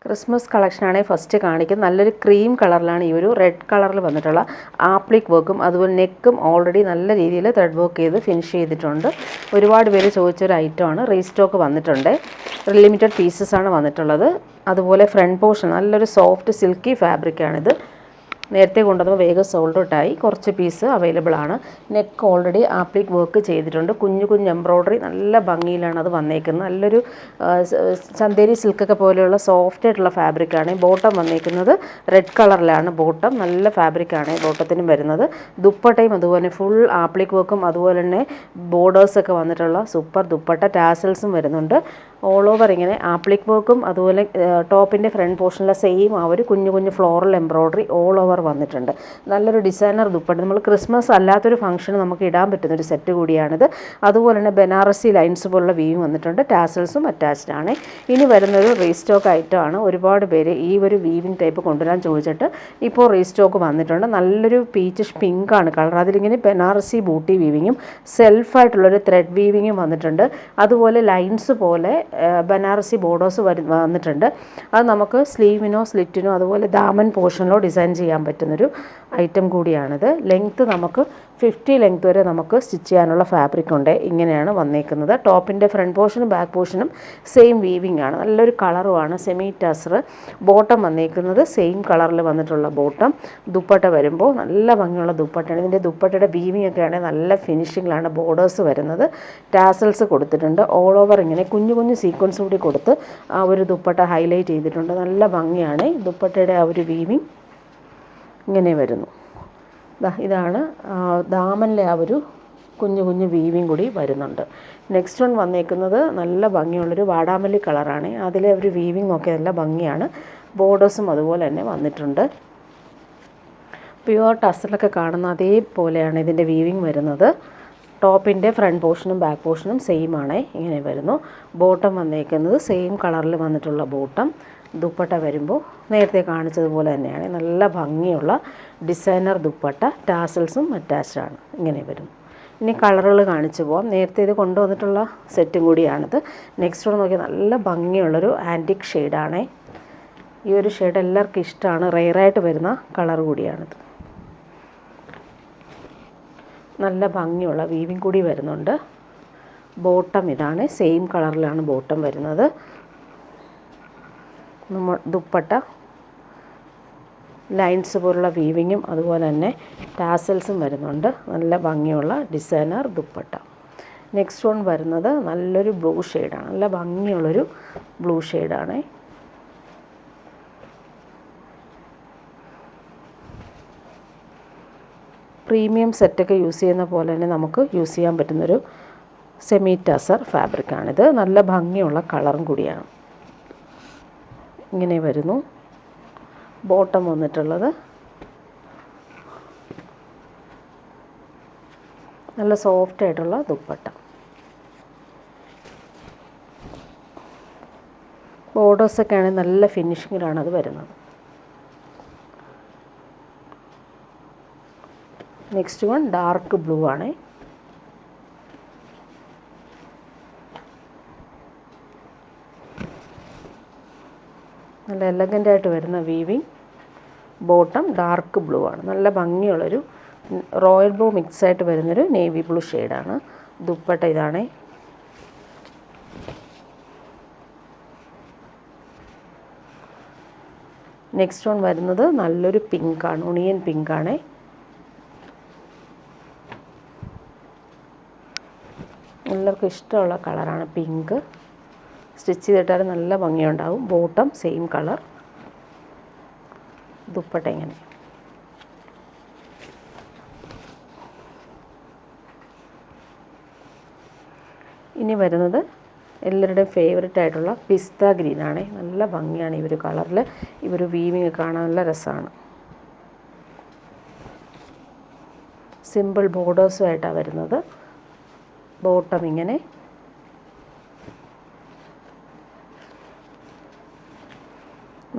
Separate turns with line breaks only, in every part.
Christmas കളക്ഷനാണ് first കാണിക്കുന്നത്. നല്ലൊരു ക്രീം കളറിലാണ് ഈ ഒരു റെഡ് കളറിൽ വന്നിട്ടുള്ള ആപ്ലിക് വർക്കും അതുപോലെ നെക്കും ഓൾറെഡി നല്ല രീതിയിൽ ത്രെഡ് വർക്ക് ചെയ്ത് ഫിനിഷ് ചെയ്തിട്ടുണ്ട്. ഒരുപാട് പേര് ചോദിച്ചൊരു ഐറ്റമാണ്. റീസ്റ്റോക്ക് വന്നിട്ടുണ്ട്. ലിമിറ്റഡ് പീസസ് ആണ് വന്നിട്ടുള്ളത്. അതുപോലെ ഫ്രണ്ട് പോർഷൻ നല്ലൊരു സോഫ്റ്റ് സിൽക്കി ഫാബ്രിക്കാണിത്. നേരത്തെ കൊണ്ടുവന്നപ്പോൾ വേഗം സോൾഡ് ഔട്ടായി. കുറച്ച് പീസ് അവൈലബിൾ ആണ്. നെക്ക് ഓൾറെഡി ആപ്ലിക് വർക്ക് ചെയ്തിട്ടുണ്ട്. കുഞ്ഞു കുഞ്ഞ് എംബ്രോയ്ഡറി നല്ല ഭംഗിയിലാണ് അത് വന്നേക്കുന്നത്. നല്ലൊരു ചന്തേരി സിൽക്കൊക്കെ പോലെയുള്ള സോഫ്റ്റ് ആയിട്ടുള്ള ഫാബ്രിക്കാണ്. ബോട്ടം വന്നേക്കുന്നത് റെഡ് കളറിലാണ്. ബോട്ടം നല്ല ഫാബ്രിക്കാണ് ബോട്ടത്തിനും വരുന്നത്. ദുപ്പട്ടയും അതുപോലെ ഫുൾ ആപ്ലിക് വർക്കും അതുപോലെ തന്നെ ബോർഡേഴ്സൊക്കെ വന്നിട്ടുള്ള സൂപ്പർ ദുപ്പട്ട. ടാസൽസും വരുന്നുണ്ട്. ഓൾ ഓവർ ഇങ്ങനെ ആപ്ലിക് വർക്കും അതുപോലെ ടോപ്പിൻ്റെ ഫ്രണ്ട് പോർഷനിലെ സെയിം ആ ഒരു കുഞ്ഞു കുഞ്ഞു ഫ്ലോറൽ എംബ്രോയ്ഡറി ഓൾ ഓവർ വന്നിട്ടുണ്ട്. നല്ലൊരു ഡിസൈനർ ദുപ്പട്ട. നമ്മൾ ക്രിസ്മസ് അല്ലാത്തൊരു ഫംഗ്ഷന് നമുക്ക് ഇടാൻ പറ്റുന്നൊരു സെറ്റ് കൂടിയാണിത്. അതുപോലെ തന്നെ ബനാറസി ലൈൻസ് പോലുള്ള വീവും വന്നിട്ടുണ്ട്. ടാസൽസും അറ്റാച്ച്ഡ് ആണ്. ഇനി വരുന്നൊരു റീസ്റ്റോക്ക് ഐറ്റം ആണ്. ഒരുപാട് പേര് ഈ ഒരു വീവിങ് ടൈപ്പ് കൊണ്ടുവരാൻ ചോദിച്ചിട്ട് ഇപ്പോൾ റീസ്റ്റോക്ക് വന്നിട്ടുണ്ട്. നല്ലൊരു പീച്ച് പിങ്കാണ് കളർ. അതിലിങ്ങനെ ബനാറസി ബൂട്ടി വീവിങ്ങും സെൽഫായിട്ടുള്ളൊരു ത്രെഡ് വീവിങ്ങും വന്നിട്ടുണ്ട്. അതുപോലെ ലൈൻസ് പോലെ ബനാറസി ബോർഡേഴ്സ് വന്നിട്ടുണ്ട്. അത് നമുക്ക് സ്ലീവിനോ സ്ലിറ്റിനോ അതുപോലെ ദാമൻ പോർഷനിലോ ഡിസൈൻ ചെയ്യാൻ പറ്റുന്നൊരു ഐറ്റം കൂടിയാണിത്. ലെങ്ത്ത് നമുക്ക് 50 ലെങ്ത്ത് വരെ നമുക്ക് സ്റ്റിച്ച് ചെയ്യാനുള്ള ഫാബ്രിക് ഉണ്ട്. ഇങ്ങനെയാണ് വന്നേക്കുന്നത്. ടോപ്പിൻ്റെ ഫ്രണ്ട് പോർഷനും ബാക്ക് പോർഷനും സെയിം വീവിങ് ആണ്. നല്ലൊരു കളറുമാണ്. സെമി ടസർ. ബോട്ടം വന്നേക്കുന്നത് സെയിം കളറിൽ വന്നിട്ടുള്ള ബോട്ടം. ദുപ്പട്ട വരുമ്പോൾ നല്ല ഭംഗിയുള്ള ദുപ്പട്ടയാണ്. ഇതിൻ്റെ ദുപ്പട്ടയുടെ വീവിങ് ഒക്കെ ആണെങ്കിൽ നല്ല ഫിനിഷിങ്ങിലാണ് ബോർഡേഴ്സ് വരുന്നത്. ടാസൽസ് കൊടുത്തിട്ടുണ്ട്. ഓൾ ഓവർ ഇങ്ങനെ കുഞ്ഞു കുഞ്ഞു സീക്വൻസ് കൂടി കൊടുത്ത് ആ ഒരു ദുപ്പട്ട ഹൈലൈറ്റ് ചെയ്തിട്ടുണ്ട്. നല്ല ഭംഗിയാണ്. ദുപ്പട്ടയുടെ ആ ഒരു വീവിങ് ഇങ്ങനെ വരുന്നു. ഇതാണ് ദാമനിലെ ആ ഒരു കുഞ്ഞു കുഞ്ഞു വീവിങ് കൂടി വരുന്നുണ്ട്. നെക്സ്റ്റ് വൺ വന്നേക്കുന്നത് നല്ല ഭംഗിയുള്ളൊരു വാടാമല്ലി കളറാണ്. അതിലെ ഒരു വീവിങ് ഒക്കെ നല്ല ഭംഗിയാണ്. ബോർഡേഴ്സും അതുപോലെ തന്നെ വന്നിട്ടുണ്ട്. പ്യുവർ ടസലൊക്കെ കാണുന്ന അതേപോലെയാണ് ഇതിൻ്റെ വീവിങ് വരുന്നത്. ടോപ്പിൻ്റെ ഫ്രണ്ട് പോർഷനും ബാക്ക് പോർഷനും സെയിം ആണ്. ഇങ്ങനെ വരുന്നു. ബോട്ടം വന്നേക്കുന്നത് സെയിം കളറിൽ വന്നിട്ടുള്ള ബോട്ടം. ദുപ്പട്ട വരുമ്പോൾ നേരത്തെ കാണിച്ചതുപോലെ തന്നെയാണ്. നല്ല ഭംഗിയുള്ള ഡിസൈനർ ദുപ്പട്ട. ടാസൽസും അറ്റാച്ച്ഡ് ആണ്. ഇങ്ങനെ വരും. ഇനി കളറുകൾ കാണിച്ചു പോകാം. നേരത്തെ ഇത് കൊണ്ടുവന്നിട്ടുള്ള സെറ്റും കൂടിയാണിത്. നെക്സ്റ്റ് വൺ നോക്കിയാൽ നല്ല ഭംഗിയുള്ളൊരു ആൻറ്റിക് ഷെയ്ഡാണ്. ഈ ഒരു ഷെയ്ഡ് എല്ലാവർക്കും ഇഷ്ടമാണ്. റെയറായിട്ട് വരുന്ന കളർ കൂടിയാണിത്. നല്ല ഭംഗിയുള്ള വീവിങ് കൂടി വരുന്നുണ്ട്. ബോട്ടം ഇതാണ്. സെയിം കളറിലാണ് ബോട്ടം വരുന്നത്. ദുപ്പട്ട ലൈൻസ് പോലുള്ള വീവിങ്ങും അതുപോലെ തന്നെ ടാസൽസും വരുന്നുണ്ട്. നല്ല ഭംഗിയുള്ള ഡിസൈനർ ദുപ്പട്ട. നെക്സ്റ്റ് വൺ വരുന്നത് നല്ലൊരു ബ്ലൂ ഷെയ്ഡാണ്. നല്ല ഭംഗിയുള്ളൊരു ബ്ലൂ ഷെയ്ഡാണ്. പ്രീമിയം സെറ്റൊക്കെ യൂസ് ചെയ്യുന്ന പോലെ തന്നെ നമുക്ക് യൂസ് ചെയ്യാൻ പറ്റുന്നൊരു സെമി ടസർ ഫാബ്രിക്കാണിത്. നല്ല ഭംഗിയുള്ള കളറും കൂടിയാണ്. ഇങ്ങനെ വരുന്നു. ബോട്ടം വന്നിട്ടുള്ളത് നല്ല സോഫ്റ്റ് ആയിട്ടുള്ള ദുപ്പട്ട. ബോർഡേഴ്സൊക്കെ ആണെങ്കിൽ നല്ല ഫിനിഷിങ്ങിലാണ് അത് വരുന്നത്. നെക്സ്റ്റ് വൺ ഡാർക്ക് ബ്ലൂ ആണ്. നല്ല എലഗൻ്റായിട്ട് വരുന്ന വീവിങ്. ബോട്ടം ഡാർക്ക് ബ്ലൂ ആണ്. നല്ല ഭംഗിയുള്ളൊരു റോയൽ ബ്ലൂ മിക്സായിട്ട് വരുന്നൊരു നേവി ബ്ലൂ ഷെയ്ഡാണ്. ദുപ്പട്ട ഇതാണ്. നെക്സ്റ്റ് വൺ വരുന്നത് നല്ലൊരു പിങ്കാണ്. ഒണിയൻ പിങ്കാണ്. എല്ലാവർക്കും ഇഷ്ടമുള്ള കളറാണ് പിങ്ക്. സ്റ്റിച്ച് ചെയ്തിട്ടാൽ നല്ല ഭംഗിയുണ്ടാവും. Bottom same colour. ദുപ്പട്ട ഇങ്ങനെ. ഇനി വരുന്നത് എല്ലാവരുടെയും ഫേവററ്റ് ആയിട്ടുള്ള പിസ്ത ഗ്രീനാണ്. നല്ല ഭംഗിയാണ് ഈ ഒരു കളറിൽ. ഈ ഒരു വീവിങ് കാണാൻ നല്ല രസമാണ്. സിമ്പിൾ ബോർഡേഴ്സുമായിട്ടാണ് വരുന്നത്. ബോട്ടം ഇങ്ങനെ.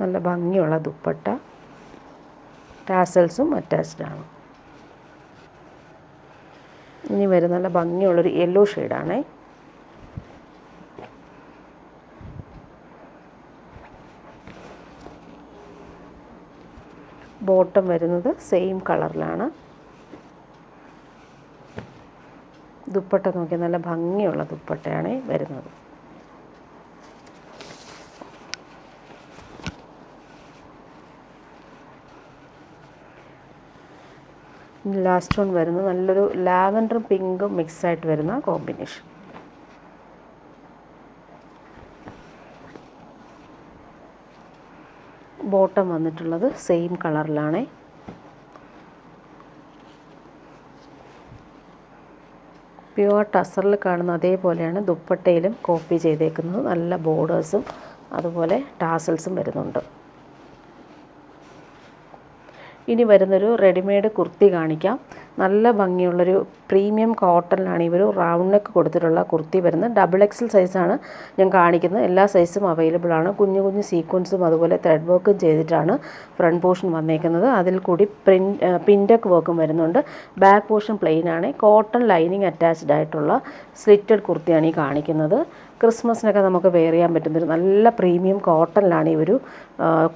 നല്ല ഭംഗിയുള്ള ദുപ്പട്ട. ടാസൽസും അറ്റാച്ച്ഡ് ആണ്. ഇനി വരുന്ന നല്ല ഭംഗിയുള്ളൊരു യെല്ലോ ഷെയ്ഡാണ്. ബോട്ടം വരുന്നത് സെയിം കളറിലാണ്. ദുപ്പട്ട നോക്കിയാൽ നല്ല ഭംഗിയുള്ള ദുപ്പട്ടയാണ് വരുന്നത്. ലാസ്റ്റ് വൺ വരുന്നത് നല്ലൊരു ലാവൻഡറും പിങ്കും മിക്സായിട്ട് വരുന്ന കോമ്പിനേഷൻ. ബോട്ടം വന്നിട്ടുള്ളത് സെയിം കളറിലാണ്. പ്യുവർ ടസറിൽ കാണുന്ന അതേപോലെയാണ് ദുപ്പട്ടയിലും കോപ്പി ചെയ്തേക്കുന്നത്. നല്ല ബോർഡേഴ്സും അതുപോലെ ടാസൽസും വരുന്നുണ്ട്. ഇനി വരുന്നൊരു റെഡിമെയ്ഡ് കുർത്തി കാണിക്കാം. നല്ല ഭംഗിയുള്ളൊരു പ്രീമിയം കോട്ടണിലാണ് ഈ ഒരു റൗണ്ട് നെക്ക് കൊടുത്തിട്ടുള്ള കുർത്തി വരുന്നത്. ഡബിൾ എക്സൽ സൈസാണ് ഞാൻ കാണിക്കുന്നത്. എല്ലാ സൈസും അവൈലബിൾ ആണ്. കുഞ്ഞു കുഞ്ഞു സീക്വൻസും അതുപോലെ ത്രെഡ് വർക്കും ചെയ്തിട്ടാണ് ഫ്രണ്ട് പോർഷൻ വന്നേക്കുന്നത്. അതിൽ കൂടി പിൻഡക്ക് വർക്കും വരുന്നുണ്ട്. ബാക്ക് പോർഷൻ പ്ലെയിൻ ആണ്. കോട്ടൺ ലൈനിങ് അറ്റാച്ച്ഡ് ആയിട്ടുള്ള സ്ലിറ്റഡ് കുർത്തിയാണ് ഈ കാണിക്കുന്നത്. ക്രിസ്മസിനൊക്കെ നമുക്ക് വെയർ ചെയ്യാൻ പറ്റുന്നൊരു നല്ല പ്രീമിയം കോട്ടണിലാണ് ഈ ഒരു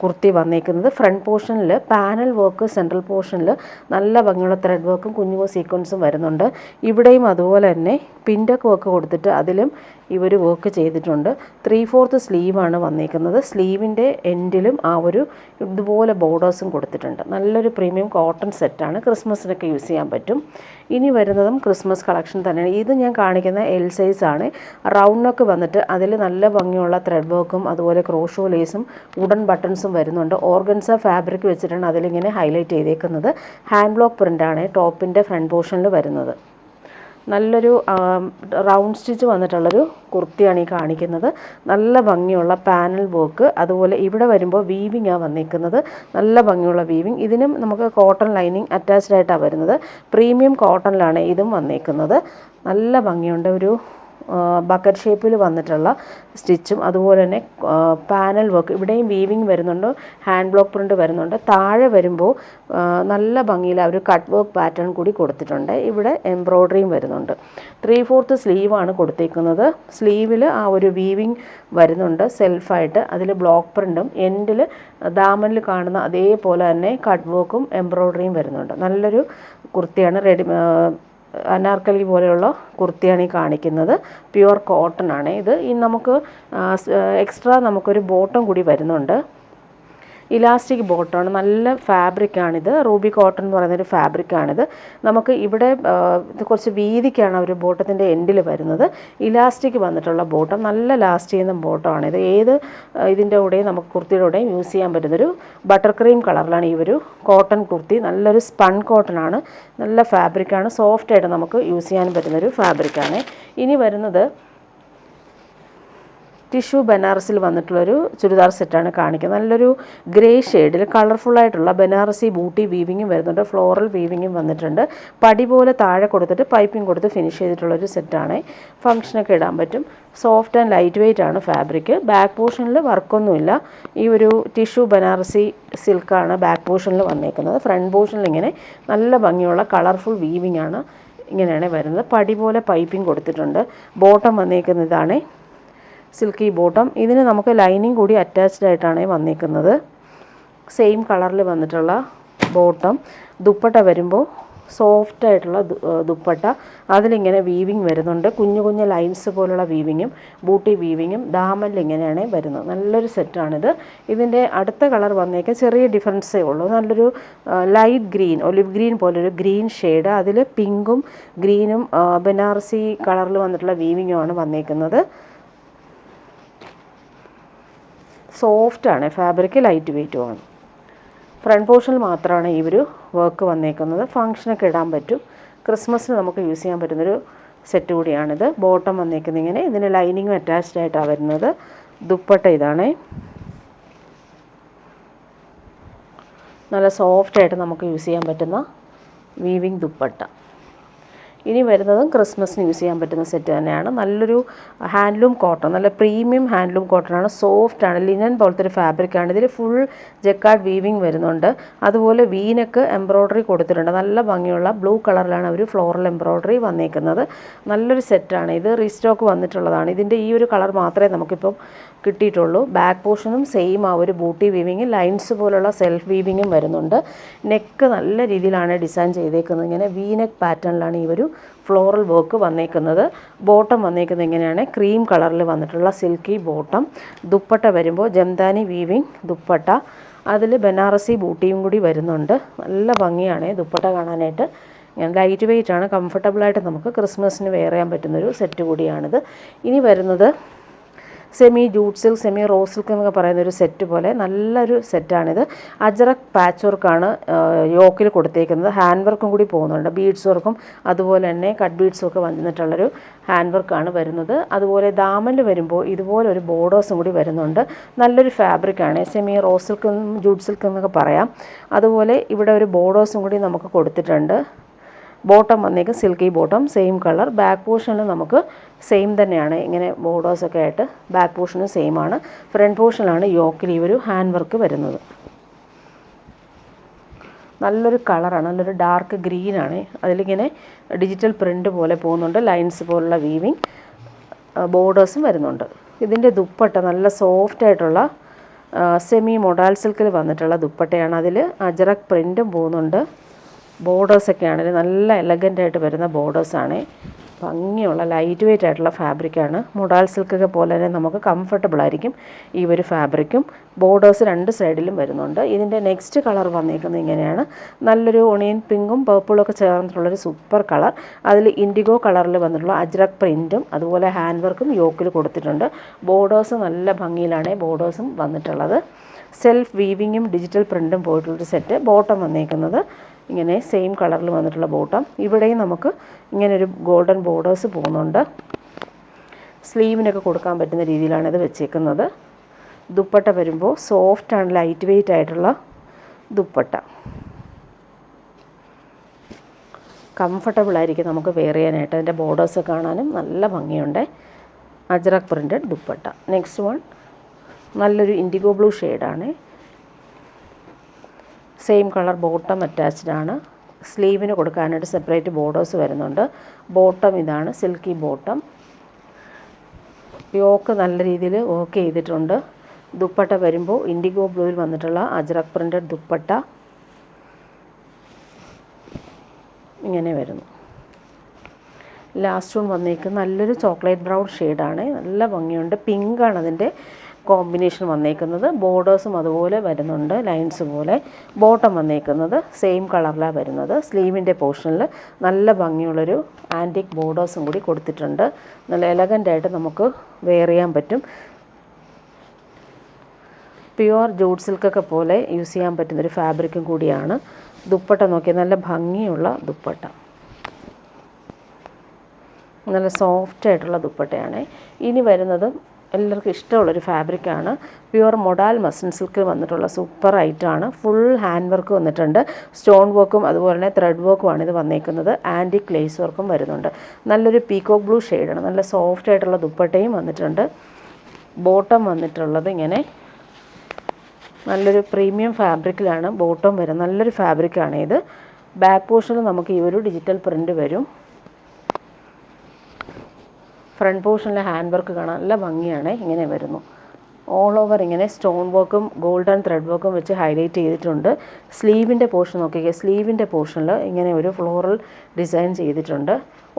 കുർത്തി വന്നേക്കുന്നത്. ഫ്രണ്ട് പോർഷനിൽ പാനൽ വർക്ക്, സെൻട്രൽ പോർഷനിൽ നല്ല ഭംഗിയുള്ള ത്രെഡ് വർക്കും കുഞ്ഞു സീക്വൻസും വരുന്നുണ്ട്. ഇവിടെയും അതുപോലെ തന്നെ പിൻഡക്ക് വർക്ക് കൊടുത്തിട്ട് അതിലും ഇവർ വർക്ക് ചെയ്തിട്ടുണ്ട്. 3/4 സ്ലീവാണ് വന്നേക്കുന്നത്. സ്ലീവിൻ്റെ എൻഡിലും ആ ഒരു ഇതുപോലെ ബോർഡേഴ്സും കൊടുത്തിട്ടുണ്ട്. നല്ലൊരു പ്രീമിയം കോട്ടൺ സെറ്റാണ്. ക്രിസ്മസിനൊക്കെ യൂസ് ചെയ്യാൻ പറ്റും. ഇനി വരുന്നതും ക്രിസ്മസ് കളക്ഷൻ തന്നെയാണ്. ഇത് ഞാൻ കാണിക്കുന്ന എൽ സൈസാണ്. റൗണ്ട് നെക്ക് വന്നിട്ട് അതിൽ നല്ല ഭംഗിയുള്ള ത്രെഡ് വർക്കും അതുപോലെ ക്രോഷോ ലേസും വുഡൻ ബട്ടൺസും വരുന്നുണ്ട്. ഓർഗൻസ ഫാബ്രിക് വെച്ചിട്ടാണ് അതിലിങ്ങനെ ഹൈലൈറ്റ് ചെയ്തേക്കുന്നത്. ഹാൻഡ് ബ്ലോക്ക് പ്രിൻ്റാണ് ടോപ്പിൻ്റെ ഫ്രണ്ട് പോർഷനിൽ വരുന്നത്. നല്ലൊരു റൗണ്ട് സ്റ്റിച്ച് വന്നിട്ടുള്ളൊരു കുർത്തിയാണ് ഈ കാണിക്കുന്നത്. നല്ല ഭംഗിയുള്ള പാനൽ വർക്ക്, അതുപോലെ ഇവിടെ വരുമ്പോൾ വീവിങ്ങാണ് വന്നിരിക്കുന്നത്. നല്ല ഭംഗിയുള്ള വീവിങ്. ഇതിനും നമുക്ക് കോട്ടൺ ലൈനിങ് അറ്റാച്ച്ഡ് ആയിട്ടാണ് വരുന്നത്. പ്രീമിയം കോട്ടണിലാണ് ഇതും വന്നിരിക്കുന്നത്. നല്ല ഭംഗിയുണ്ട്. ഒരു ബക്കറ്റ് ഷേപ്പിൽ വന്നിട്ടുള്ള സ്റ്റിച്ചും അതുപോലെ തന്നെ പാനൽ വർക്ക്, ഇവിടെയും വീവിങ് വരുന്നുണ്ട്. ഹാൻഡ് ബ്ലോക്ക് പ്രിൻ്റ് വരുന്നുണ്ട്. താഴെ വരുമ്പോൾ നല്ല ഭംഗിയിൽ ഒരു കട്ട് വർക്ക് പാറ്റേൺ കൂടി കൊടുത്തിട്ടുണ്ട്. ഇവിടെ എംബ്രോയ്ഡറിയും വരുന്നുണ്ട്. 3/4 സ്ലീവാണ് കൊടുത്തേക്കുന്നത്. സ്ലീവിൽ ആ ഒരു വീവിങ് വരുന്നുണ്ട് സെൽഫായിട്ട്. അതിൽ ബ്ലോക്ക് പ്രിൻറ്റും എൻഡിൽ ദാമനിൽ കാണുന്ന അതേപോലെ തന്നെ കട്ട് വർക്കും എംബ്രോയ്ഡറിയും വരുന്നുണ്ട്. നല്ലൊരു കുർത്തിയാണ്. അനാർക്കലി പോലെയുള്ള കുർത്തിയാണ് ഈ കാണിക്കുന്നത്. പ്യുവർ കോട്ടൺ ആണ് ഇത്. നമുക്ക് എക്സ്ട്രാ നമുക്കൊരു ബോട്ടം കൂടി വരുന്നുണ്ട്. ഇലാസ്റ്റിക് ബോട്ടമാണ്. നല്ല ഫാബ്രിക്കാണിത്. റൂബി കോട്ടൺ എന്ന് പറയുന്നൊരു ഫാബ്രിക്കാണിത്. നമുക്ക് ഇവിടെ ഇത് കുറച്ച് വീതിക്കാണ് ഒരു ബോട്ടത്തിൻ്റെ എൻഡിൽ വരുന്നത്. ഇലാസ്റ്റിക് വന്നിട്ടുള്ള ബോട്ടം, നല്ല ലാസ്റ്റ് ചെയ്യുന്ന ബോട്ടമാണിത്. ഏത് ഇതിൻ്റെ കൂടെയും നമുക്ക് കുർത്തിയുടെ കൂടെയും യൂസ് ചെയ്യാൻ പറ്റുന്നൊരു ബട്ടർ ക്രീം കളറിലാണ് ഈ ഒരു കോട്ടൺ കുർത്തി. നല്ലൊരു സ്പൺ കോട്ടൺ ആണ്. നല്ല ഫാബ്രിക്കാണ്. സോഫ്റ്റായിട്ട് നമുക്ക് യൂസ് ചെയ്യാൻ പറ്റുന്നൊരു ഫാബ്രിക്കാണ്. ഇനി വരുന്നത് ടിഷ്യൂ ബനാറസിൽ വന്നിട്ടുള്ളൊരു ചുരിദാർ സെറ്റാണ് കാണിക്കുന്നത്. നല്ലൊരു ഗ്രേ ഷെയ്ഡിൽ കളർഫുള്ളായിട്ടുള്ള ബനാറസി ബൂട്ടി വീവിങ്ങും വരുന്നുണ്ട്. ഫ്ലോറൽ വീവിങ്ങും വന്നിട്ടുണ്ട്. പടി പോലെ താഴെ കൊടുത്തിട്ട് പൈപ്പിംഗ് കൊടുത്ത് ഫിനിഷ് ചെയ്തിട്ടുള്ളൊരു സെറ്റാണ്. ഫംഗ്ഷനൊക്കെ ഇടാൻ പറ്റും. സോഫ്റ്റ് ആൻഡ് ലൈറ്റ് വെയ്റ്റ് ആണ് ഫാബ്രിക്. ബാക്ക് പോർഷനിൽ വർക്കൊന്നുമില്ല. ഈ ഒരു ടിഷ്യൂ ബനാറസി സിൽക്കാണ് ബാക്ക് പോർഷനിൽ വന്നേക്കുന്നത്. ഫ്രണ്ട് പോർഷനിൽ ഇങ്ങനെ നല്ല ഭംഗിയുള്ള കളർഫുൾ വീവിംഗ് ആണ് ഇങ്ങനെയാണ് വരുന്നത്. പടി പോലെ പൈപ്പിംഗ് കൊടുത്തിട്ടുണ്ട്. ബോട്ടം വന്നേക്കുന്നതാണ് സിൽക്കി ബോട്ടം. ഇതിന് നമുക്ക് ലൈനിങ് കൂടി അറ്റാച്ച്ഡ് ആയിട്ടാണ് വന്നിരിക്കുന്നത്. സെയിം കളറിൽ വന്നിട്ടുള്ള ബോട്ടം. ദുപ്പട്ട വരുമ്പോൾ സോഫ്റ്റ് ആയിട്ടുള്ള ദുപ്പട്ട. അതിലിങ്ങനെ വീവിങ് വരുന്നുണ്ട്. കുഞ്ഞു കുഞ്ഞു ലൈൻസ് പോലുള്ള വീവിങ്ങും ബൂട്ടി വീവിങ്ങും ദാമനിൽ ഇങ്ങനെയാണ് വരുന്നത്. നല്ലൊരു സെറ്റാണിത്. ഇതിൻ്റെ അടുത്ത കളർ വന്നേക്കാൻ ചെറിയ ഡിഫറൻസേ ഉള്ളൂ. നല്ലൊരു ലൈറ്റ് ഗ്രീൻ, ഒലിവ് ഗ്രീൻ പോലൊരു ഗ്രീൻ ഷെയ്ഡ്. അതിൽ പിങ്കും ഗ്രീനും ബനാറസി കളറിൽ വന്നിട്ടുള്ള വീവിങ്ങുമാണ് വന്നേക്കുന്നത്. സോഫ്റ്റാണ് ഫാബ്രിക്, ലൈറ്റ് വെയ്റ്റുമാണ്. ഫ്രണ്ട് പോർഷനിൽ മാത്രമാണ് ഈ ഒരു വർക്ക് വന്നേക്കുന്നത്. ഫംഗ്ഷനൊക്കെ ഇടാൻ പറ്റും. ക്രിസ്മസിന് നമുക്ക് യൂസ് ചെയ്യാൻ പറ്റുന്നൊരു സെറ്റ് കൂടിയാണിത്. ബോട്ടം വന്നേക്കുന്നത് ഇങ്ങനെ. ഇതിന് ലൈനിങ്ങും അറ്റാച്ച്ഡ് ആയിട്ടാണ് വരുന്നത്. ദുപ്പട്ട ഇതാണ്. നല്ല സോഫ്റ്റായിട്ട് നമുക്ക് യൂസ് ചെയ്യാൻ പറ്റുന്ന വീവിങ് ദുപ്പട്ട. ഇനി വരുന്നതും ക്രിസ്മസിന് യൂസ് ചെയ്യാൻ പറ്റുന്ന സെറ്റ് തന്നെയാണ്. നല്ലൊരു ഹാൻഡ്ലൂം കോട്ടൺ, നല്ല പ്രീമിയം ഹാൻഡ്ലൂം കോട്ടണാണ്. സോഫ്റ്റാണ്. ലിനൻ പോലത്തെ ഒരു ഫാബ്രിക്കാണ്. ഇതിൽ ഫുൾ ജക്കാർഡ് വീവിങ് വരുന്നുണ്ട്. അതുപോലെ വീനക്ക് എംബ്രോയ്ഡറി കൊടുത്തിട്ടുണ്ട്. നല്ല ഭംഗിയുള്ള ബ്ലൂ കളറിലാണ് ഒരു ഫ്ലോറൽ എംബ്രോയ്ഡറി വന്നേക്കുന്നത്. നല്ലൊരു സെറ്റാണ് ഇത്. റീസ്റ്റോക്ക് വന്നിട്ടുള്ളതാണ്. ഇതിൻ്റെ ഈ ഒരു കളർ മാത്രമേ നമുക്കിപ്പം കിട്ടിയിട്ടുള്ളൂ. ബാക്ക് പോർഷനും സെയിം ആ ഒരു ബൂട്ടി വീവിങ്, ലൈൻസ് പോലുള്ള സെൽഫ് വീവിങ്ങും വരുന്നുണ്ട്. നെക്ക് നല്ല രീതിയിലാണ് ഡിസൈൻ ചെയ്തേക്കുന്നത്. ഇങ്ങനെ വി നെക്ക് പാറ്റേണിലാണ് ഈ ഒരു ഫ്ലോറൽ വർക്ക് വന്നേക്കുന്നത്. ബോട്ടം വന്നേക്കുന്നത് ഇങ്ങനെയാണ്, ക്രീം കളറിൽ വന്നിട്ടുള്ള സിൽക്കി ബോട്ടം. ദുപ്പട്ട വരുമ്പോൾ ജംദാനി വീവിങ് ദുപ്പട്ട, അതിൽ ബനാറസി ബൂട്ടിയും കൂടി വരുന്നുണ്ട്. നല്ല ഭംഗിയാണ് ദുപ്പട്ട കാണാനായിട്ട്. ലൈറ്റ് വെയ്റ്റ് ആണ്, കംഫർട്ടബിളായിട്ട് നമുക്ക് ക്രിസ്മസിന് വെയർ ചെയ്യാൻ പറ്റുന്നൊരു സെറ്റ് കൂടിയാണിത്. ഇനി വരുന്നത് semi jute silk, semi rose silk എന്നൊക്കെ പറയുന്നൊരു സെറ്റ് പോലെ നല്ലൊരു സെറ്റാണിത്. അജ്രക് പാച്ച് വർക്കാണ് യോക്കിൽ കൊടുത്തേക്കുന്നത്. ഹാൻഡ് വർക്കും കൂടി പോകുന്നുണ്ട്. ബീഡ്സ് വർക്കും അതുപോലെ തന്നെ കട്ട് ബീഡ്സും ഒക്കെ വന്നിട്ടുള്ളൊരു ഹാൻഡ് വർക്കാണ് വരുന്നത്. അതുപോലെ ദാമനിൽ വരുമ്പോൾ ഇതുപോലെ ഒരു ബോർഡേഴ്സും കൂടി വരുന്നുണ്ട്. നല്ലൊരു ഫാബ്രിക്കാണ്, semi rose silk jute silk എന്നൊക്കെ പറയാം. അതുപോലെ ഇവിടെ ഒരു ബോർഡേഴ്സും കൂടി നമുക്ക് കൊടുത്തിട്ടുണ്ട്. ബോട്ടം വന്നേക്കും silky bottom, same colour. Back പോർഷനിൽ നമുക്ക് സെയിം തന്നെയാണ്, ഇങ്ങനെ ബോർഡേഴ്സൊക്കെ ആയിട്ട് ബാക്ക് പോർഷനും സെയിം ആണ്. ഫ്രണ്ട് പോർഷനിലാണ് യോക്കിൽ ഈ ഒരു ഹാൻഡ് വർക്ക് വരുന്നത്. നല്ലൊരു കളറാണ്, നല്ലൊരു ഡാർക്ക് ഗ്രീനാണ്. അതിലിങ്ങനെ ഡിജിറ്റൽ പ്രിൻ്റ് പോലെ പോകുന്നുണ്ട്, ലൈൻസ് പോലുള്ള വീവിങ്, ബോർഡേഴ്സും വരുന്നുണ്ട്. ഇതിൻ്റെ ദുപ്പട്ട നല്ല സോഫ്റ്റ് ആയിട്ടുള്ള സെമി മൊഡാൽ സിൽക്കിൽ വന്നിട്ടുള്ള ദുപ്പട്ടയാണ്. അതിൽ അജറക് പ്രിൻറ്റും പോകുന്നുണ്ട്. ബോർഡേഴ്സൊക്കെ ആണെങ്കിൽ നല്ല എലഗൻ്റായിട്ട് വരുന്ന ബോർഡേഴ്സാണ്. ഭംഗിയുള്ള ലൈറ്റ് വെയ്റ്റ് ആയിട്ടുള്ള ഫാബ്രിക്കാണ്. മൊഡാൽ സിൽക്കൊക്കെ പോലെ തന്നെ നമുക്ക് കംഫർട്ടബിൾ ആയിരിക്കും ഈ ഒരു ഫാബ്രിക്കും. ബോർഡേഴ്സ് രണ്ട് സൈഡിലും വരുന്നുണ്ട്. ഇതിൻ്റെ നെക്സ്റ്റ് കളർ വന്നിരിക്കുന്നത് ഇങ്ങനെയാണ്, നല്ലൊരു ഒണിയൻ പിങ്കും പർപ്പിളും ഒക്കെ ചേർന്നിട്ടുള്ളൊരു സൂപ്പർ കളർ. അതിൽ ഇൻഡിഗോ കളറിൽ വന്നിട്ടുള്ള അജ്രക് പ്രിൻറ്റും അതുപോലെ ഹാൻഡ് വർക്കും യോക്കിൽ കൊടുത്തിട്ടുണ്ട്. ബോർഡേഴ്സ് നല്ല ഭംഗിയിലാണ് ബോർഡേഴ്സും വന്നിട്ടുള്ളത്. സെൽഫ് വീവിങ്ങും ഡിജിറ്റൽ പ്രിൻറ്റും പോയിട്ടുള്ളൊരു സെറ്റ്. ബോട്ടം വന്നിരിക്കുന്നത് ഇങ്ങനെ സെയിം കളറിൽ വന്നിട്ടുള്ള ബോട്ടം. ഇവിടെയും നമുക്ക് ഇങ്ങനൊരു ഗോൾഡൻ ബോർഡേഴ്സ് പോകുന്നുണ്ട്. സ്ലീവിനൊക്കെ കൊടുക്കാൻ പറ്റുന്ന രീതിയിലാണ് ഇത് വെച്ചേക്കുന്നത്. ദുപ്പട്ട വരുമ്പോൾ സോഫ്റ്റ് ആൻഡ് ലൈറ്റ് വെയ്റ്റ് ആയിട്ടുള്ള ദുപ്പട്ട, കംഫർട്ടബിൾ ആയിരിക്കും നമുക്ക് വെയർ ചെയ്യാനായിട്ട്. അതിൻ്റെ ബോർഡേഴ്സ് കാണാനും നല്ല ഭംഗിയുണ്ട്. Ajrak printed dupatta. Next one നല്ലൊരു ഇൻഡിഗോ ബ്ലൂ ഷെയ്ഡാണ്. സെയിം കളർ ബോട്ടം അറ്റാച്ച്ഡ് ആണ്. സ്ലീവിന് കൊടുക്കാനായിട്ട് സെപ്പറേറ്റ് ബോർഡേഴ്സ് വരുന്നുണ്ട്. ബോട്ടം ഇതാണ്, സിൽക്കി ബോട്ടം. യോക്ക് നല്ല രീതിയിൽ വർക്ക് ചെയ്തിട്ടുണ്ട്. ദുപ്പട്ട വരുമ്പോൾ ഇൻഡിഗോ ബ്ലൂവിൽ വന്നിട്ടുള്ള അജ്രക് പ്രിൻറ്റഡ് ദുപ്പട്ട ഇങ്ങനെ വരുന്നു. ലാസ്റ്റ് വൺ വന്നേക്കുന്നത് നല്ലൊരു ചോക്ലേറ്റ് ബ്രൗൺ ഷെയ്ഡാണ്, നല്ല ഭംഗിയുണ്ട്. പിങ്കാണ് അതിൻ്റെ കോമ്പിനേഷൻ വന്നേക്കുന്നത്. ബോർഡേഴ്സും അതുപോലെ വരുന്നുണ്ട്, ലൈൻസ് പോലെ. ബോട്ടം വന്നേക്കുന്നത് സെയിം കളറിലാണ് വരുന്നത്. സ്ലീവിൻ്റെ പോർഷനിൽ നല്ല ഭംഗിയുള്ളൊരു ആൻറ്റിക് ബോർഡേഴ്സും കൂടി കൊടുത്തിട്ടുണ്ട്. നല്ല എലഗൻ്റായിട്ട് നമുക്ക് വെയർ ചെയ്യാൻ പറ്റും. പ്യുവർ ജൂട്ട് സിൽക്കൊക്കെ പോലെ യൂസ് ചെയ്യാൻ പറ്റുന്നൊരു ഫാബ്രിക്കും കൂടിയാണ്. ദുപ്പട്ട നോക്കിയാൽ നല്ല ഭംഗിയുള്ള ദുപ്പട്ട, നല്ല സോഫ്റ്റ് ആയിട്ടുള്ള ദുപ്പട്ടയാണ്. ഇനി വരുന്നത് എല്ലാവർക്കും ഇഷ്ടമുള്ളൊരു ഫാബ്രിക്കാണ്. പ്യുവർ മൊഡാൽ മസ്ലിൻ സിൽക്കിൽ വന്നിട്ടുള്ള സൂപ്പർ ഐറ്റമാണ്. ഫുൾ ഹാൻഡ് വർക്ക് വന്നിട്ടുണ്ട്. സ്റ്റോൺ വർക്കും അതുപോലെ തന്നെ ത്രെഡ് വർക്കുമാണ് ഇത് വന്നേക്കുന്നത്. ആൻറ്റിക് ലേസ് വർക്കും വരുന്നുണ്ട്. നല്ലൊരു പീകോക്ക് ബ്ലൂ ഷെയ്ഡാണ്. നല്ല സോഫ്റ്റ് ആയിട്ടുള്ള ദുപ്പട്ടയും വന്നിട്ടുണ്ട്. ബോട്ടം വന്നിട്ടുള്ളത് ഇങ്ങനെ നല്ലൊരു പ്രീമിയം ഫാബ്രിക്കിലാണ് ബോട്ടം വരുന്നത്. നല്ലൊരു ഫാബ്രിക്കാണ് ഇത്. ബാക്ക് പോർഷനിൽ നമുക്ക് ഈ ഒരു ഡിജിറ്റൽ പ്രിൻ്റ് വരും. ഫ്രണ്ട് പോർഷനിലെ ഹാൻഡ് വർക്ക് കാണാൻ നല്ല ഭംഗിയാണ്. ഇങ്ങനെ വരുന്നു. ഓൾ ഓവർ ഇങ്ങനെ സ്റ്റോൺ വർക്കും ഗോൾഡൻ ത്രെഡ് വർക്കും വെച്ച് ഹൈലൈറ്റ് ചെയ്തിട്ടുണ്ട്. സ്ലീവിൻ്റെ പോർഷൻ നോക്കിക്കുക. സ്ലീവിൻ്റെ പോർഷനിൽ ഇങ്ങനെ ഒരു ഫ്ലോറൽ ഡിസൈൻ ചെയ്തിട്ടുണ്ട്.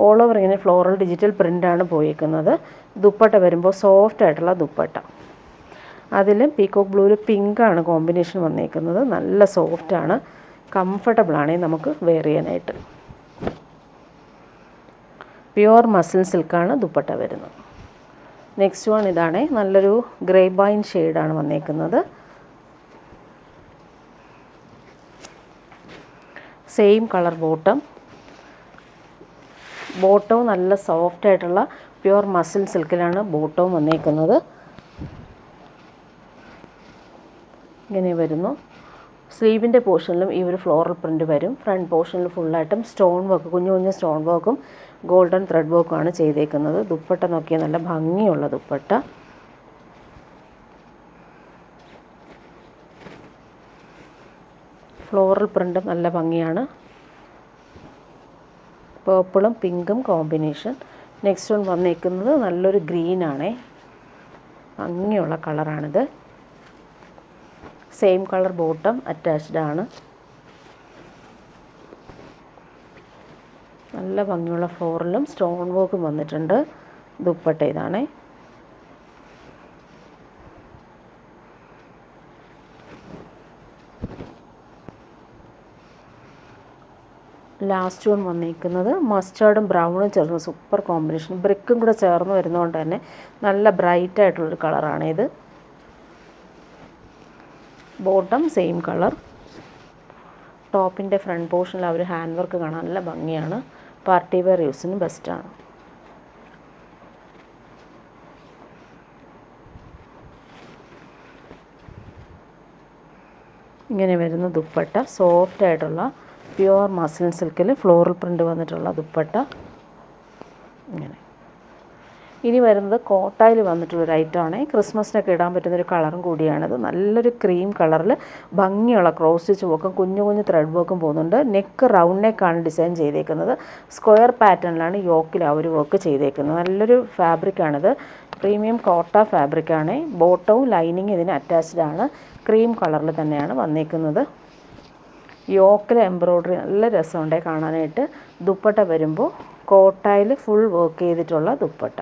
ഓൾ ഓവർ ഇങ്ങനെ ഫ്ലോറൽ ഡിജിറ്റൽ പ്രിൻ്റാണ് പോയിരിക്കുന്നത്. ദുപ്പട്ട വരുമ്പോൾ സോഫ്റ്റ് ആയിട്ടുള്ള ദുപ്പട്ട. അതിൽ പീകോക്ക് ബ്ലൂവിൽ പിങ്കാണ് കോമ്പിനേഷൻ വന്നേക്കുന്നത്. നല്ല സോഫ്റ്റാണ്, കംഫർട്ടബിളാണ് നമുക്ക് വെയർ ചെയ്യാനായിട്ട്. പ്യുവർ മസ്ലിൻ സിൽക്കാണ് ദുപ്പട്ട വരുന്നത്. നെക്സ്റ്റ് വൺ ഇതാണ്, നല്ലൊരു ഗ്രേപ്പ് വൈൻ ഷെയ്ഡാണ് വന്നേക്കുന്നത്. Same colour bottom. ബോട്ടവും നല്ല സോഫ്റ്റ് ആയിട്ടുള്ള പ്യുവർ മസ്ലിൻ സിൽക്കിലാണ് ബോട്ടവും വന്നേക്കുന്നത്. ഇങ്ങനെ വരുന്നു. സ്ലീവിൻ്റെ പോർഷനിലും ഈ ഒരു ഫ്ലോറൽ പ്രിൻ്റ് വരും. ഫ്രണ്ട് പോർഷനിൽ ഫുള്ളായിട്ടും സ്റ്റോൺ വർക്ക്, കുഞ്ഞു കുഞ്ഞു സ്റ്റോൺ വർക്കും ഗോൾഡൻ ത്രെഡ് വർക്കുമാണ് ചെയ്തേക്കുന്നത്. ദുപ്പട്ട നോക്കിയാൽ നല്ല ഭംഗിയുള്ള ദുപ്പട്ട. ഫ്ലോറൽ പ്രിൻ്റും നല്ല ഭംഗിയാണ്. പേർപ്പിളും പിങ്കും കോമ്പിനേഷൻ. നെക്സ്റ്റ് വൺ വന്നേക്കുന്നത് നല്ലൊരു ഗ്രീനാണേ. ഭംഗിയുള്ള കളറാണിത്. സെയിം കളർ ബോട്ടം അറ്റാച്ച്ഡ് ആണ്. നല്ല ഭംഗിയുള്ള ഫ്ലോറലും സ്റ്റോൺ വർക്കും വന്നിട്ടുണ്ട്. ദുപ്പട്ട ഇതാണ്. ലാസ്റ്റ് വൺ വന്നിരിക്കുന്നത് മസ്റ്റാർഡും ബ്രൗണും ചേർന്ന് സൂപ്പർ കോമ്പിനേഷൻ, ബ്രിക്കും കൂടെ ചേർന്ന് വരുന്നതുകൊണ്ട് തന്നെ നല്ല ബ്രൈറ്റ് ആയിട്ടുള്ളൊരു കളറാണ് ഇത്. Bottom same colour. ടോപ്പിൻ്റെ ഫ്രണ്ട് പോർഷനിൽ ആ ഒരു ഹാൻഡ് വർക്ക് കാണാൻ നല്ല ഭംഗിയാണ്. പാർട്ടി വെയർ യൂസിന് ബെസ്റ്റാണ്. ഇങ്ങനെ വരുന്ന ദുപ്പട്ട, സോഫ്റ്റ് ആയിട്ടുള്ള പ്യുവർ മസ്ലിൻ സിൽക്കിൽ ഫ്ലോറൽ പ്രിൻ്റ് വന്നിട്ടുള്ള ദുപ്പട്ട. ഇങ്ങനെ ഇനി വരുന്നത് കോട്ടായിൽ വന്നിട്ടുള്ളൊരു ഐറ്റമാണ്. ക്രിസ്മസിനൊക്കെ ഇടാൻ പറ്റുന്നൊരു കളറും കൂടിയാണിത്. നല്ലൊരു ക്രീം കളറിൽ ഭംഗിയുള്ള ക്രോസ് സ്റ്റിച്ച് വർക്കും കുഞ്ഞു കുഞ്ഞു ത്രെഡ് വർക്കും പോകുന്നുണ്ട്. നെക്ക് റൗണ്ട് നെക്കാണ് ഡിസൈൻ ചെയ്തേക്കുന്നത്. സ്ക്വയർ പാറ്റേണിലാണ് യോക്കിൽ ആ ഒരു വർക്ക് ചെയ്തേക്കുന്നത്. നല്ലൊരു ഫാബ്രിക്കാണിത്. പ്രീമിയം കോട്ട ഫാബ്രിക്കാണ്. ബോട്ടവും ലൈനിങ് ഇതിന് അറ്റാച്ച്ഡ് ആണ്. ക്രീം കളറിൽ തന്നെയാണ് വന്നേക്കുന്നത്. യോക്കിൽ എംബ്രോയ്ഡറി നല്ല രസമുണ്ട് കാണാനായിട്ട്. ദുപ്പട്ട വരുമ്പോൾ കോട്ടായിൽ ഫുൾ വർക്ക് ചെയ്തിട്ടുള്ള ദുപ്പട്ട.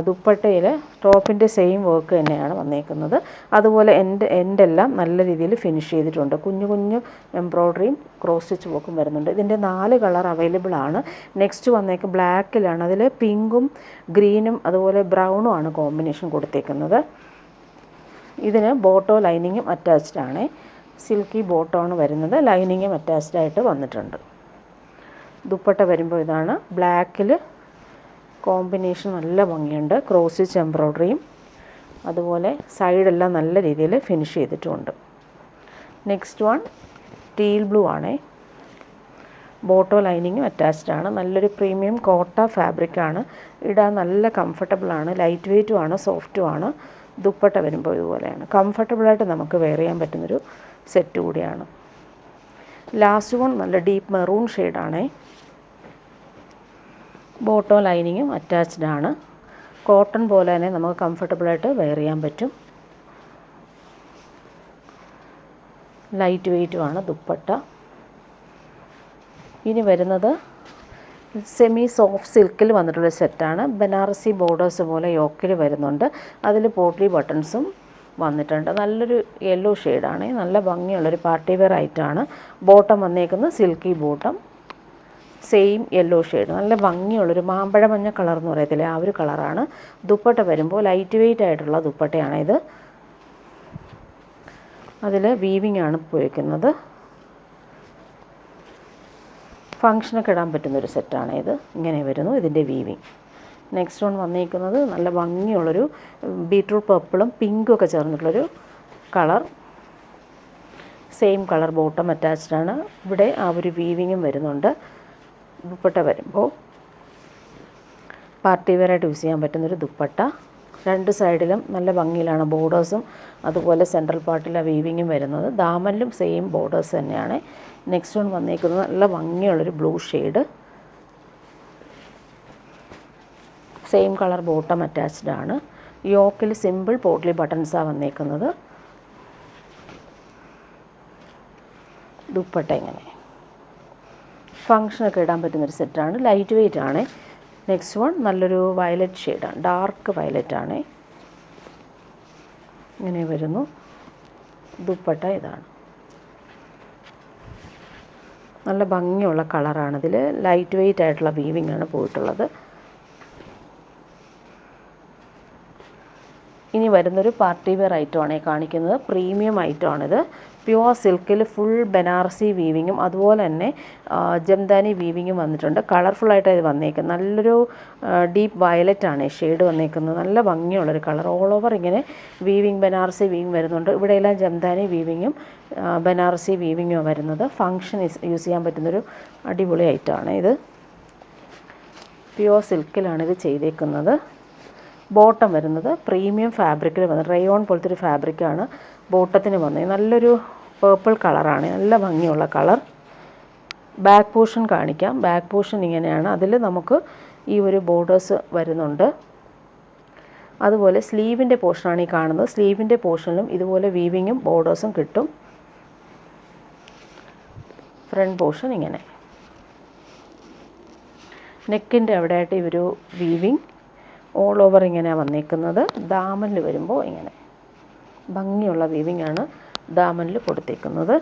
ദുപ്പട്ടയിൽ ടോപ്പിൻ്റെ സെയിം വർക്ക് തന്നെയാണ് വന്നേക്കുന്നത്. അതുപോലെ എൻഡെല്ലാം നല്ല രീതിയിൽ ഫിനിഷ് ചെയ്തിട്ടുണ്ട്. കുഞ്ഞു കുഞ്ഞു എംബ്രോയ്ഡറിയും ക്രോസ് സ്റ്റിച്ച് വർക്കും വരുന്നുണ്ട്. ഇതിൻ്റെ 4 കളർ അവൈലബിൾ ആണ്. നെക്സ്റ്റ് വന്നേക്ക് ബ്ലാക്കിലാണ്. അതിൽ പിങ്കും ഗ്രീനും അതുപോലെ ബ്രൗണും ആണ് കോമ്പിനേഷൻ കൊടുത്തേക്കുന്നത്. ഇതിന് ബോട്ടോ ലൈനിങ്ങും അറ്റാച്ച്ഡ് ആണ്. സിൽക്കി ബോട്ടോ ആണ് വരുന്നത്. ലൈനിങ്ങും അറ്റാച്ച്ഡ് ആയിട്ട് വന്നിട്ടുണ്ട്. ദുപ്പട്ട വരുമ്പോൾ ഇതാണ്. ബ്ലാക്കിൽ കോമ്പിനേഷൻ നല്ല ഭംഗിയുണ്ട്. ക്രോസ് സ്റ്റിച്ച് എംബ്രോയ്ഡറിയും അതുപോലെ സൈഡെല്ലാം നല്ല രീതിയിൽ ഫിനിഷ് ചെയ്തിട്ടുമുണ്ട്. നെക്സ്റ്റ് വൺ ടീൽ ബ്ലൂ ആണ്. ബോട്ടോ ലൈനിങ്ങും അറ്റാച്ച്ഡ് ആണ്. നല്ലൊരു പ്രീമിയം കോട്ട ഫാബ്രിക്കാണ്. ഇടാൻ നല്ല കംഫർട്ടബിളാണ്. ലൈറ്റ് വെയ്റ്റും ആണ്, സോഫ്റ്റും ആണ്. ദുപ്പട്ട വരുമ്പോൾ ഇതുപോലെയാണ്. കംഫർട്ടബിളായിട്ട് നമുക്ക് വെയർ ചെയ്യാൻ പറ്റുന്നൊരു സെറ്റ് കൂടിയാണ്. ലാസ്റ്റ് വൺ നല്ല ഡീപ്പ് മെറൂൺ ഷെയ്ഡാണ്. ബോട്ടോ ലൈനിങ്ങും അറ്റാച്ച്ഡ് ആണ്. കോട്ടൺ പോലെ തന്നെ നമുക്ക് കംഫർട്ടബിളായിട്ട് വെയർ ചെയ്യാൻ പറ്റും. ലൈറ്റ് വെയ്റ്റുമാണ് ദുപ്പട്ട. ഇനി വരുന്നത് സെമി സോഫ്റ്റ് സിൽക്കിൽ വന്നിട്ടുള്ള സെറ്റാണ്. ബനാറസി ബോർഡേഴ്സ് പോലെ യോക്കിൽ വരുന്നുണ്ട്. അതിൽ പോട്ട്ലി ബട്ടൺസും വന്നിട്ടുണ്ട്. നല്ലൊരു യെല്ലോ ഷെയ്ഡാണ്. നല്ല ഭംഗിയുള്ളൊരു പാർട്ടി വെയർ ആയിട്ടാണ്. ബോട്ടം വന്നേക്കുന്നത് silky bottom, same yellow shade. നല്ല ഭംഗിയുള്ളൊരു മാമ്പഴ മഞ്ഞ കളർ എന്ന് പറയത്തില്ലേ, ആ ഒരു കളറാണ്. ദുപ്പട്ട വരുമ്പോൾ ലൈറ്റ് വെയ്റ്റ് ആയിട്ടുള്ള ദുപ്പട്ടയാണ് ഇത്. അതിൽ വീവിങ് ആണ് ഉപയോഗിക്കുന്നത്. ഫങ്ഷനൊക്കെ ഇടാൻ പറ്റുന്നൊരു സെറ്റാണ് ഇത്. ഇങ്ങനെ വരുന്നു ഇതിൻ്റെ വീവിങ്. നെക്സ്റ്റ് വൺ വന്നിരിക്കുന്നത് നല്ല ഭംഗിയുള്ളൊരു ബീട്രൂട്ട് പർപ്പിളും പിങ്കും ഒക്കെ ചേർന്നിട്ടുള്ളൊരു colour. Same colour bottom attached ആണ്. ഇവിടെ ആ ഒരു വീവിങ്ങും വരുന്നുണ്ട്. ദുപ്പട്ട വരുമ്പോൾ പാർട്ടി വെയറായിട്ട് യൂസ് ചെയ്യാൻ പറ്റുന്നൊരു ദുപ്പട്ട. രണ്ട് സൈഡിലും നല്ല ഭംഗിയിലാണ് ബോർഡേഴ്സും അതുപോലെ സെൻട്രൽ പാർട്ടിലെ വീവിങ്ങും വരുന്നത്. ദാമനിലും സെയിം ബോർഡേഴ്സ് തന്നെയാണ്. നെക്സ്റ്റ് വൺ വന്നിരിക്കുന്നത് നല്ല ഭംഗിയുള്ളൊരു blue shade. Same colour bottom attached ആണ്. യോക്കിൽ സിമ്പിൾ പോട്ട്ലി ബട്ടൺസാണ് വന്നേക്കുന്നത്. ദുപ്പട്ട ഇങ്ങനെ ഫങ്ഷനൊക്കെ ഇടാൻ പറ്റുന്നൊരു സെറ്റാണ്. ലൈറ്റ് വെയ്റ്റ് ആണ്. നെക്സ്റ്റ് വൺ നല്ലൊരു വയലറ്റ് ഷെയ്ഡാണ്. ഡാർക്ക് വയലറ്റ് ആണ്. ഇങ്ങനെ വരുന്നു. ദുപ്പട്ട ഇതാണ്. നല്ല ഭംഗിയുള്ള കളറാണ്. ഇതിൽ ലൈറ്റ് വെയ്റ്റ് ആയിട്ടുള്ള വീവിങ് ആണ് പോയിട്ടുള്ളത്. ഇനി വരുന്നൊരു പാർട്ടി വെയർ ഐറ്റമാണ് കാണിക്കുന്നത്. പ്രീമിയം ഐറ്റമാണിത്. പ്യുവർ സിൽക്കിൽ ഫുൾ ബനാറസി വീവിങ്ങും അതുപോലെ തന്നെ ജംദാനി വീവിങ്ങും വന്നിട്ടുണ്ട്. കളർഫുള്ളായിട്ടാണ് ഇത് വന്നേക്കുന്നത്. നല്ലൊരു ഡീപ്പ് വയലറ്റ് ആണ് ഷെയ്ഡ് വന്നേക്കുന്നത്. നല്ല ഭംഗിയുള്ളൊരു കളർ. ഓൾ ഓവർ ഇങ്ങനെ വീവിങ് ബനാറസി വീവിങ് വരുന്നുണ്ട്. ഇവിടെയെല്ലാം ജംദാനി വീവിങ്ങും ബനാറസി വീവിങ്ങും വരുന്നത്. ഫങ്ഷൻ യൂസ് ചെയ്യാൻ പറ്റുന്നൊരു അടിപൊളി ഐറ്റമാണ് ഇത്. പ്യുവർ സിൽക്കിലാണ് ഇത് ചെയ്തേക്കുന്നത്. ബോട്ടം വരുന്നത് പ്രീമിയം ഫാബ്രിക്കിൽ വന്നത് റയോൺ പോലത്തെ ഒരു ഫാബ്രിക്കാണ് ബോട്ടത്തിന് വന്നത്. നല്ലൊരു പേർപ്പിൾ കളറാണ്. നല്ല ഭംഗിയുള്ള കളർ. ബാക്ക് പോർഷൻ കാണിക്കാം. ബാക്ക് പോർഷൻ ഇങ്ങനെയാണ്. അതിൽ നമുക്ക് ഈ ഒരു ബോർഡേഴ്സ് വരുന്നുണ്ട്. അതുപോലെ സ്ലീവിൻ്റെ പോർഷനാണ് ഈ കാണുന്നത്. സ്ലീവിൻ്റെ പോർഷനിലും ഇതുപോലെ വീവിങ്ങും ബോർഡേഴ്സും കിട്ടും. ഫ്രണ്ട് പോർഷൻ ഇങ്ങനെ. നെക്കിൻ്റെ അവിടെയായിട്ട് ഈ ഒരു വീവിങ് ഓൾ ഓവർ ഇങ്ങനെയാണ് വന്നേക്കുന്നത്. ദാമനിൽ വരുമ്പോൾ ഇങ്ങനെ ഭംഗിയുള്ള വീവിങ് ആണ് ദാമനിൽ കൊടുത്തേക്കുന്നത്.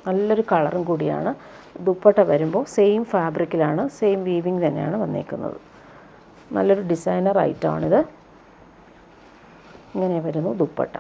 നല്ലൊരു കളറും കൂടിയാണ്. ദുപ്പട്ട വരുമ്പോൾ സെയിം ഫാബ്രിക്കിലാണ്, സെയിം വീവിങ് തന്നെയാണ് വന്നേക്കുന്നത്. നല്ലൊരു ഡിസൈനർ ഐറ്റമാണിത്. ഇങ്ങനെ വരുന്നു ദുപ്പട്ട.